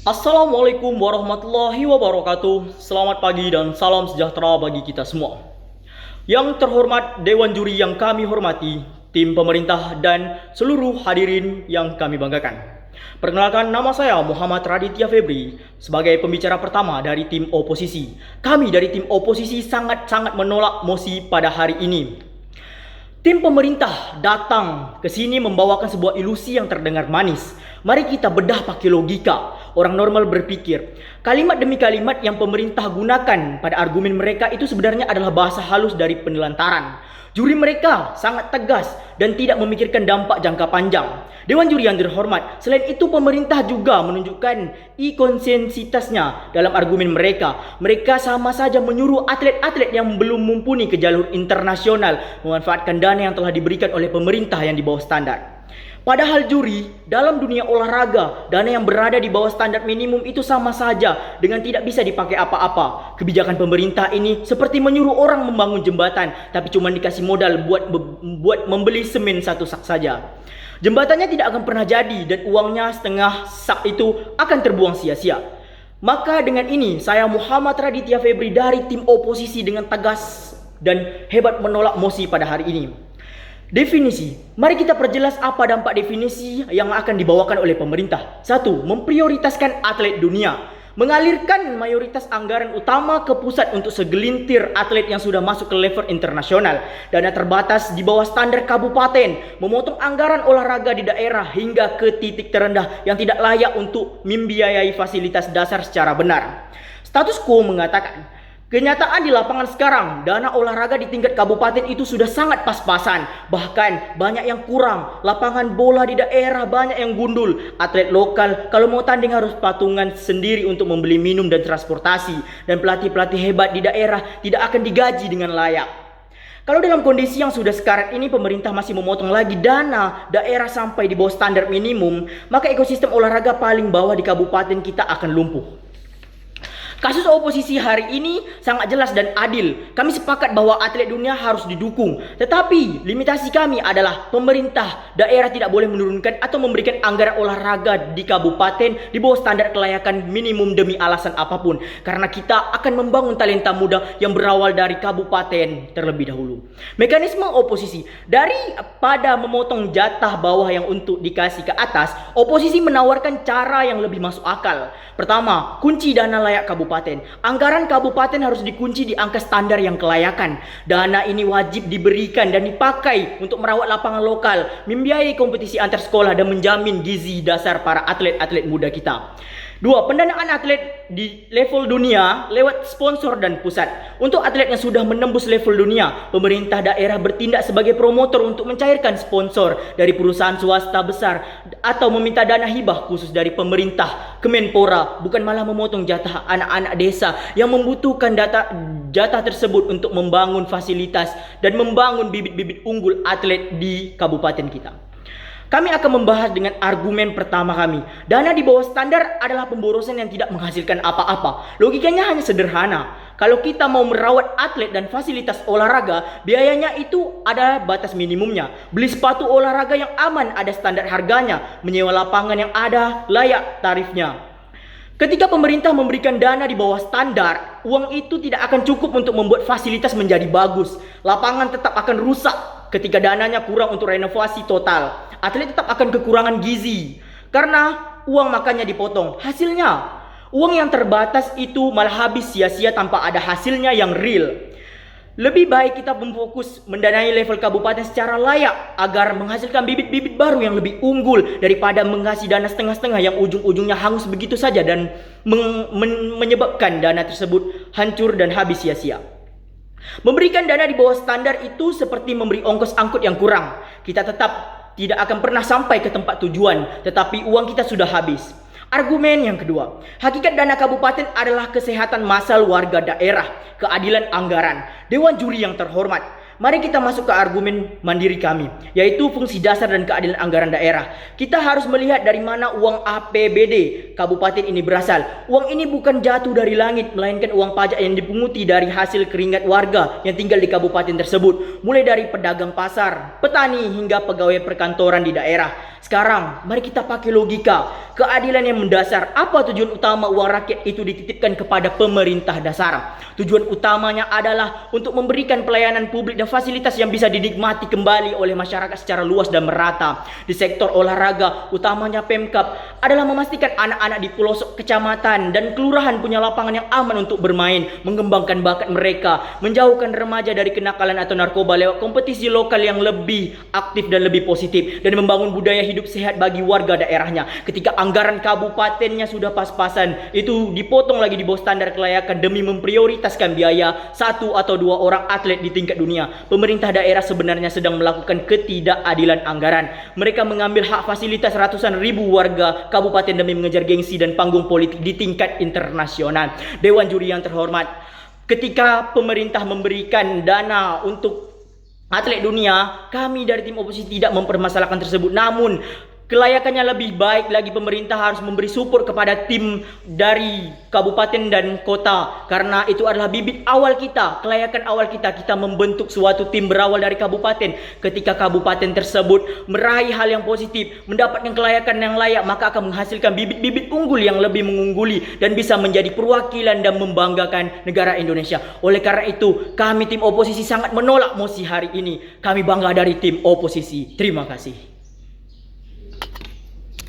Assalamualaikum warahmatullahi wabarakatuh. Selamat pagi dan salam sejahtera bagi kita semua. Yang terhormat Dewan Juri yang kami hormati, tim pemerintah dan seluruh hadirin yang kami banggakan. Perkenalkan, nama saya Muhammad Raditya Febri sebagai pembicara pertama dari tim oposisi. Kami dari tim oposisi sangat-sangat menolak mosi pada hari ini. Tim pemerintah datang ke sini membawakan sebuah ilusi yang terdengar manis. Mari kita bedah pakai logika. Orang normal berpikir, kalimat demi kalimat yang pemerintah gunakan pada argumen mereka itu sebenarnya adalah bahasa halus dari penelantaran. Juri mereka sangat tegas dan tidak memikirkan dampak jangka panjang. Dewan Juri yang terhormat, selain itu pemerintah juga menunjukkan inkonsistensitasnya dalam argumen mereka. Mereka sama saja menyuruh atlet-atlet yang belum mumpuni ke jalur internasional memanfaatkan dana yang telah diberikan oleh pemerintah yang di bawah standar. Padahal juri dalam dunia olahraga, dana yang berada di bawah standar minimum itu sama saja dengan tidak bisa dipakai apa-apa. Kebijakan pemerintah ini seperti menyuruh orang membangun jembatan, tapi cuma dikasih modal buat membeli semen satu sak saja. Jembatannya tidak akan pernah jadi dan uangnya setengah sak itu akan terbuang sia-sia. Maka dengan ini saya Muhammad Raditya Febri dari tim oposisi dengan tegas dan hebat menolak mosi pada hari ini. Definisi. Mari kita perjelas apa dampak definisi yang akan dibawakan oleh pemerintah. 1. Memprioritaskan atlet dunia. Mengalirkan mayoritas anggaran utama ke pusat untuk segelintir atlet yang sudah masuk ke level internasional. Dana terbatas di bawah standar kabupaten. Memotong anggaran olahraga di daerah hingga ke titik terendah yang tidak layak untuk membiayai fasilitas dasar secara benar. Status quo mengatakan, kenyataan di lapangan sekarang, dana olahraga di tingkat kabupaten itu sudah sangat pas-pasan. Bahkan banyak yang kurang. Lapangan bola di daerah banyak yang gundul. Atlet lokal kalau mau tanding harus patungan sendiri untuk membeli minum dan transportasi. Dan pelatih-pelatih hebat di daerah tidak akan digaji dengan layak. Kalau dalam kondisi yang sudah sekarat ini pemerintah masih memotong lagi dana daerah sampai di bawah standar minimum, maka ekosistem olahraga paling bawah di kabupaten kita akan lumpuh. Kasus oposisi hari ini sangat jelas dan adil. Kami sepakat bahwa atlet dunia harus didukung. Tetapi limitasi kami adalah pemerintah daerah tidak boleh menurunkan atau memberikan anggaran olahraga di kabupaten di bawah standar kelayakan minimum demi alasan apapun. Karena kita akan membangun talenta muda yang berawal dari kabupaten terlebih dahulu. Mekanisme oposisi. Daripada memotong jatah bawah yang untuk dikasih ke atas, oposisi menawarkan cara yang lebih masuk akal. Pertama, kunci dana layak kabupaten. Anggaran kabupaten harus dikunci di angka standar yang kelayakan. Dana ini wajib diberikan dan dipakai untuk merawat lapangan lokal, membiayai kompetisi antar sekolah dan menjamin gizi dasar para atlet-atlet muda kita. 2. Pendanaan atlet di level dunia lewat sponsor dan pusat. Untuk atlet yang sudah menembus level dunia, pemerintah daerah bertindak sebagai promotor untuk mencairkan sponsor dari perusahaan swasta besar atau meminta dana hibah khusus dari pemerintah Kemenpora, bukan malah memotong jatah anak-anak desa yang membutuhkan jatah tersebut untuk membangun fasilitas dan membangun bibit-bibit unggul atlet di kabupaten kita. Kami akan membahas dengan argumen pertama kami. Dana di bawah standar adalah pemborosan yang tidak menghasilkan apa-apa. Logikanya hanya sederhana. Kalau kita mau merawat atlet dan fasilitas olahraga, biayanya itu ada batas minimumnya. Beli sepatu olahraga yang aman ada standar harganya. Menyewa lapangan yang ada layak tarifnya. Ketika pemerintah memberikan dana di bawah standar, uang itu tidak akan cukup untuk membuat fasilitas menjadi bagus. Lapangan tetap akan rusak ketika dananya kurang untuk renovasi total. Atlet tetap akan kekurangan gizi karena uang makannya dipotong. Hasilnya, uang yang terbatas itu malah habis sia-sia tanpa ada hasilnya yang real. Lebih baik kita memfokus mendanai level kabupaten secara layak agar menghasilkan bibit-bibit baru yang lebih unggul daripada mengasih dana setengah-setengah yang ujung-ujungnya hangus begitu saja dan menyebabkan dana tersebut hancur dan habis sia-sia. Memberikan dana di bawah standar itu seperti memberi ongkos angkut yang kurang. Kita tetap tidak akan pernah sampai ke tempat tujuan, tetapi uang kita sudah habis. Argumen yang kedua, hakikat dana kabupaten adalah kesehatan massal warga daerah, keadilan anggaran. Dewan Juri yang terhormat, mari kita masuk ke argumen mandiri kami, yaitu fungsi dasar dan keadilan anggaran daerah. Kita harus melihat dari mana uang APBD kabupaten ini berasal. Uang ini bukan jatuh dari langit, melainkan uang pajak yang dipunguti dari hasil keringat warga yang tinggal di kabupaten tersebut, mulai dari pedagang pasar, petani hingga pegawai perkantoran di daerah. Sekarang mari kita pakai logika keadilan yang mendasar. Apa tujuan utama uang rakyat itu dititipkan kepada pemerintah dasar? Tujuan utamanya adalah untuk memberikan pelayanan publik dan fasilitas yang bisa dinikmati kembali oleh masyarakat secara luas dan merata. Di sektor olahraga, utamanya Pemkab adalah memastikan anak-anak di pelosok kecamatan dan kelurahan punya lapangan yang aman untuk bermain, mengembangkan bakat mereka, menjauhkan remaja dari kenakalan atau narkoba lewat kompetisi lokal yang lebih aktif dan lebih positif, dan membangun budaya hidup sehat bagi warga daerahnya. Ketika anggaran kabupatennya sudah pas-pasan, itu dipotong lagi di bawah standar kelayakan demi memprioritaskan biaya 1 atau 2 orang atlet di tingkat dunia. Pemerintah daerah sebenarnya sedang melakukan ketidakadilan anggaran. Mereka mengambil hak fasilitas ratusan ribu warga kabupaten demi mengejar gengsi dan panggung politik di tingkat internasional. Dewan juri yang terhormat, ketika pemerintah memberikan dana untuk atlet dunia, kami dari tim oposisi tidak mempermasalahkan tersebut. Namun kelayakannya lebih baik lagi pemerintah harus memberi support kepada tim dari kabupaten dan kota, karena itu adalah bibit awal kita, kelayakan awal kita. Kita membentuk suatu tim berawal dari kabupaten. Ketika kabupaten tersebut meraih hal yang positif, mendapatkan kelayakan yang layak, maka akan menghasilkan bibit-bibit unggul yang lebih mengungguli dan bisa menjadi perwakilan dan membanggakan negara Indonesia. Oleh karena itu, kami tim oposisi sangat menolak mosi hari ini. Kami bangga dari tim oposisi. Terima kasih.